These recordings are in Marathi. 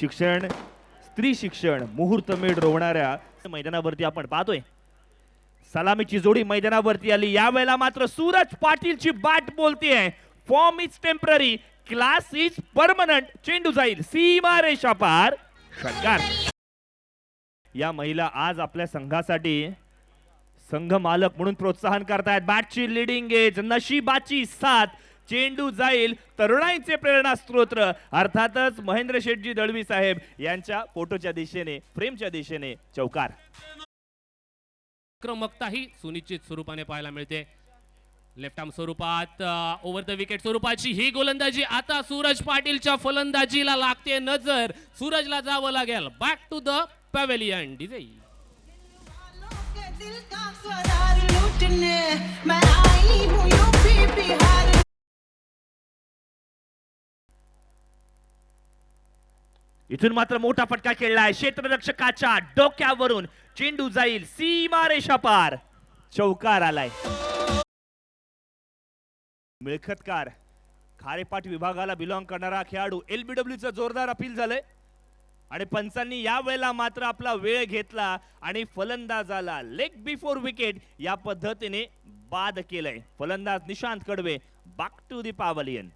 शिक्षण, स्त्री शिक्षण, मुहूर्तमेढ रोवणाऱ्या मैदानावरती आपण पाहतोय. सलामीची जोडी मैदानावरती आली. यावेळेला मात्र सूरज पाटीलची बॅट बोलतेय, form is temporary, class is permanent. चेंडू जाईल सीमा रेषा पार, षटकार. या महिला आज आपल्या संघासाठी संघ मालक म्हणून प्रोत्साहन करतायत. बॅटची लिडिंग एज, नशिबाची साथ. चेंडू जाईल तरुणाईचे प्रेरणा स्त्रोत्र अर्थातच महेंद्र शेठजी दळवी साहेब यांच्या फोटोच्या दिशेने, फ्रेमच्या दिशेने चौकार. क्रमकता ही सुनिश्चित स्वरूपाने पाहायला मिळते. लेफ्ट आर्म स्वरूपात ओव्हर द विकेट स्वरूपाची ही गोलंदाजी. आता सूरज पाटीलच्या फलंदाजीला लागते नजर. सूरजला जावं लागेल back to the pavilion. DJ इथून मात्र मोठा फटका खेळलाय क्षेत्ररक्षकाच्या डोक्यावरून. चेंडू जाईल सीमा रेषा पार, चौकार आलाय. मिळखतकार खारेपाट विभागाला बिलॉंग करणारा खेळाडू LBWचं जोरदार अपील झालंय आणि पंचांनी या वेळेला मात्र आपला वेळ घेतला आणि फलंदाजाला लेग बिफोर विकेट या पद्धतीने बाद केलंय. फलंदाज Nishant Kadve back to the pavilion.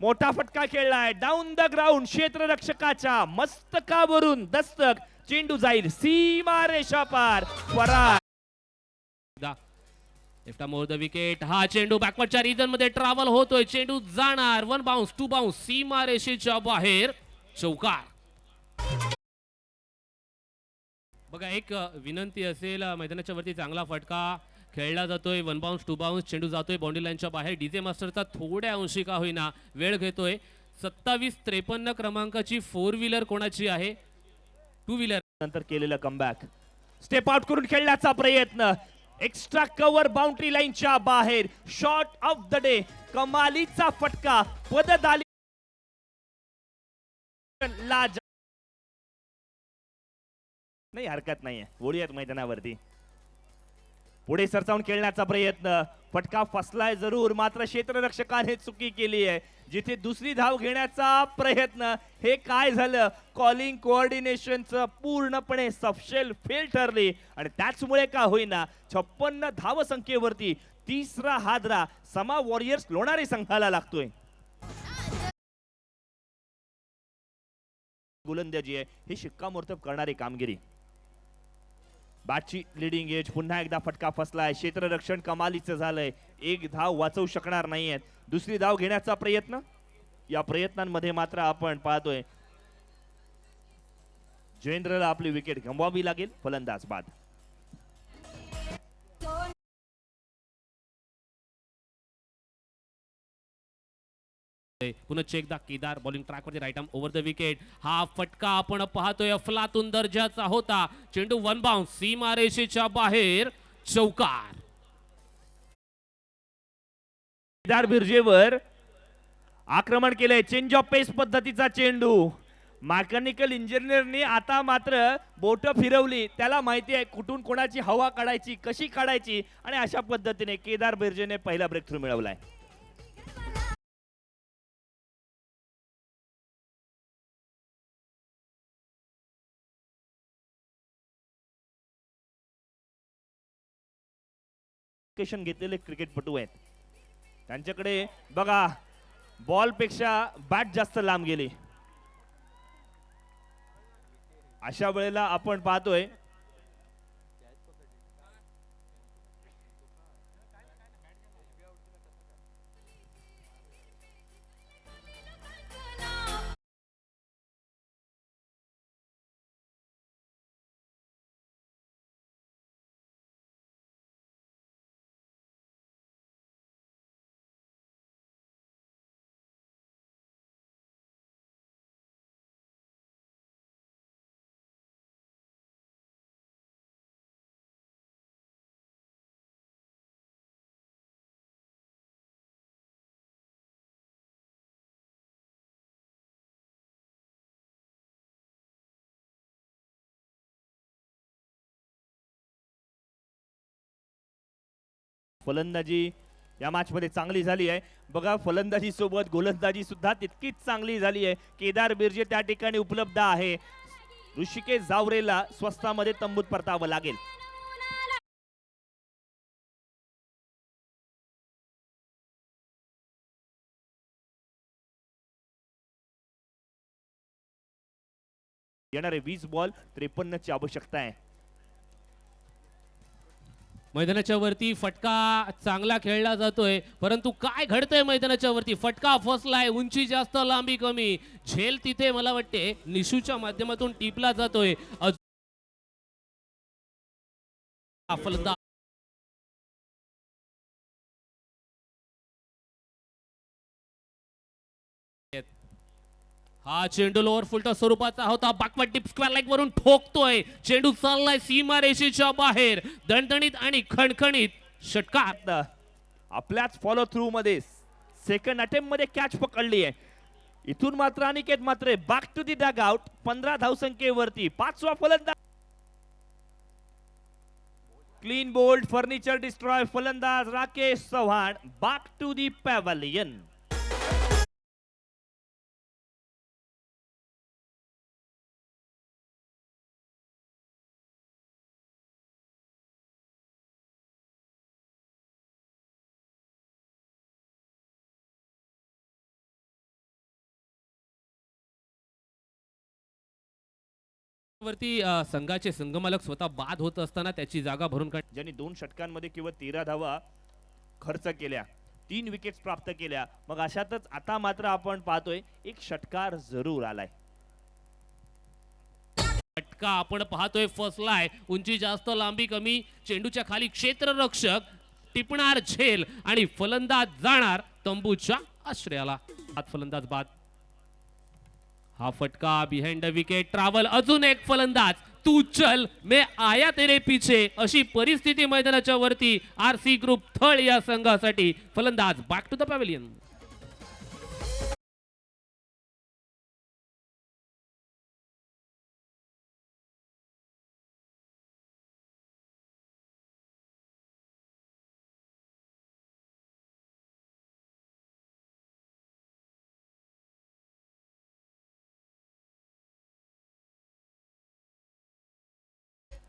मोठा फटका खेळलाय डाऊन द ग्राउंड. क्षेत्ररक्षकाच्या मस्तकावरून दस्तक. चेंडू जाईल सीमा रेषा पार, फरार. Left arm over the wicket. हा चेंडू बॅकवर्डच्या रिजन मध्ये ट्रॅव्हल होतोय. चेंडू जाणार 1 बाउन्स 2 बाउन्स सीमा रेषेच्या बाहेर, चौकार. बघा एक विनंती असेल, मैदानाच्या वरती चांगला फटका खेळला जातोय. 1 बाउन्स 2 बाउन्स चेंडू जातोय बाउंड्री लाईनच्या बाहेर. डीजे मास्टरचा थोड्या अंशी का होईना वेळ घेतोय. 27-53 क्रमांकाची 4 व्हीलर कोणाची आहे? 2 व्हीलर नंतर केलेला कमबॅक. स्टेप आउट करून खेळण्याचा प्रयत्न. एक्स्ट्रा कव्हर बाउंड्री लाईनच्या बाहेर. Shot of the day. कमालीचा फटका. पददाली नाही, हरकत नाहीये. वळूयात मैदानावरती. पुढे सरसावून खेळण्याचा प्रयत्न. फटका फसलाय जरूर, मात्र क्षेत्ररक्षकाने चुकी केली आहे. जिथे दुसरी धाव घेण्याचा प्रयत्न, हे काय झालं? कॉलिंग कोऑर्डिनेशनचं पूर्णपणे सपशेल फेल ठरली आणि त्याचमुळे का होईना 56 धाव संख्येवरती तिसरा हादरा समा वॉरियर्स लोणारी संघाला लागतोय. गोलंदाजी आहे ही शिक्कामोर्तब करणारी कामगिरी. बॅटची लिडिंग एज. पुन्हा एकदा फटका फसलाय. क्षेत्ररक्षण कमालीचं झालंय. एक धाव वाचवू शकणार नाहीयेत. दुसरी धाव घेण्याचा प्रयत्न. या प्रयत्नांमध्ये मात्र आपण पाहतोय जयेंद्रला आपली विकेट गमवावी लागेल. फलंदाज बाद. पुन्हा एकदा केदार बॉलिंग ट्रॅक वरती right arm over the wicket. हा फटका आपण पाहतोय अफलातून दर्जाचा होता. चेंडू 1 बाउन्स सीमा रेषेच्या बाहेर, चौकार. केदार बिर्जेवर आक्रमण केलंय. चेंज ऑफ पेस पद्धतीचा चेंडू. मेकॅनिकल इंजिनियरने आता मात्र बोट फिरवली. त्याला माहिती आहे कुठून कोणाची हवा काढायची, कशी काढायची आणि अशा पद्धतीने केदार बिर्जेने पहिला ब्रेक थ्रू मिळवलाय. घेतलेले क्रिकेटपटू आहेत. त्यांच्याकडे बघा बॉल पेक्षा बॅट जास्त लांब गेली. अशा वेळेला आपण पाहतोय फलंदाजी या मॅच मध्ये चांगली झाली आहे बघा. फलंदाजी सोबत गोलंदाजी सुद्धा तितकीच चांगली झाली आहे. केदार बिर्जे त्या ठिकाणी उपलब्ध आहे. ऋषिकेश जावरेला स्वस्तामध्ये तंबूत परतावं लागेल. येणारे 20 बॉल 53 ची आवश्यकता आहे. मैदानाच्या वरती फटका चांगला खेळला जातोय, परंतु काय घडतंय मैदानाच्या वरती? फटका फसलाय, उंची जास्त लांबी कमी, झेल तिथे मला वाटते निशूच्या माध्यमातून टिपला जातोय. फलंदाज हा चेंडू लोअर फुलटा स्वरूपाचा होता. बॅकवर्ड टिप स्क्वेअर लेग वरून ठोकतोय. चेंडू चाललाय सीमा रेषेच्या बाहेर. दणदणीत आणि खणखणीत षटकार. आपल्याच फॉलो थ्रू मध्ये सेकंड अटेम्प्ट मध्ये कॅच पकडली आहे. इथून मात्र अनिकेत मात्र back to the dugout. 15 धावसंख्येवरती 5वा फलंदाज. क्लीन बोल्ड फर्निचर डिस्ट्रॉय फलंदाज Rakesh Chavan back to the pavilion. वरती संघाचे संघमालक स्वतः बाद होत असताना त्याची जागा भरून काढ. ज्यांनी 2 षटकांमध्ये केवळ 13 धावा खर्च केल्या, 3 विकेट्स प्राप्त केल्या. मग अशातच आता मात्र आपण पाहतोय एक षटकार जरूर आलाय. फटका आपण पाहतोय फसलाय. उंची जास्त लांबी कमी, चेंडूच्या खाली क्षेत्ररक्षक टिपणार झेल आणि फलंदाज जाणार तंबूच्या आश्रयाला. हात फलंदाज बाद. हा फटका बिहाइंड द विकेट ट्रॅव्हल. अजून एक फलंदाज. तू चल मैं आया तेरे पीछे अशी परिस्थिती मैदानाच्या वरती. आरसी ग्रुप थळ या संघासाठी. फलंदाज back to the pavilion.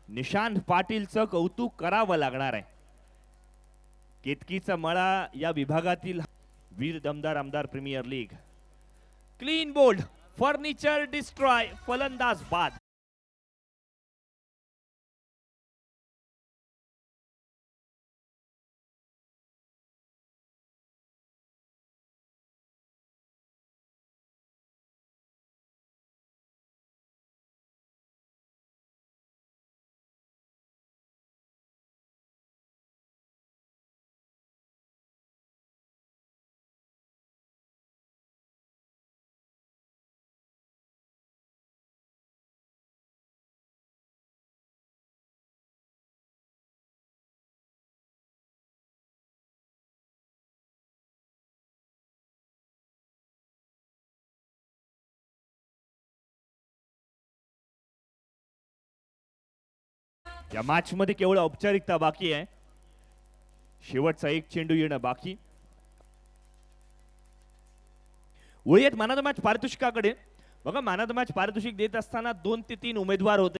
Nishant पाटीलचं कौतुक करावं लागणार आहे. केतकीचा मळा या विभागातील वीर दमदार आमदार premier league. Clean bowled furniture destroy फलंदाज बाद. या मॅच मध्ये केवळ औपचारिकता बाकी आहे. शेवटचा एक चेंडू येणं बाकी. वळीत मॅन ऑफ द मॅच पारितोषिकाकडे. बघा मॅन ऑफ द मॅच पारितोषिक देत असताना 2 ते 3 उमेदवार होते.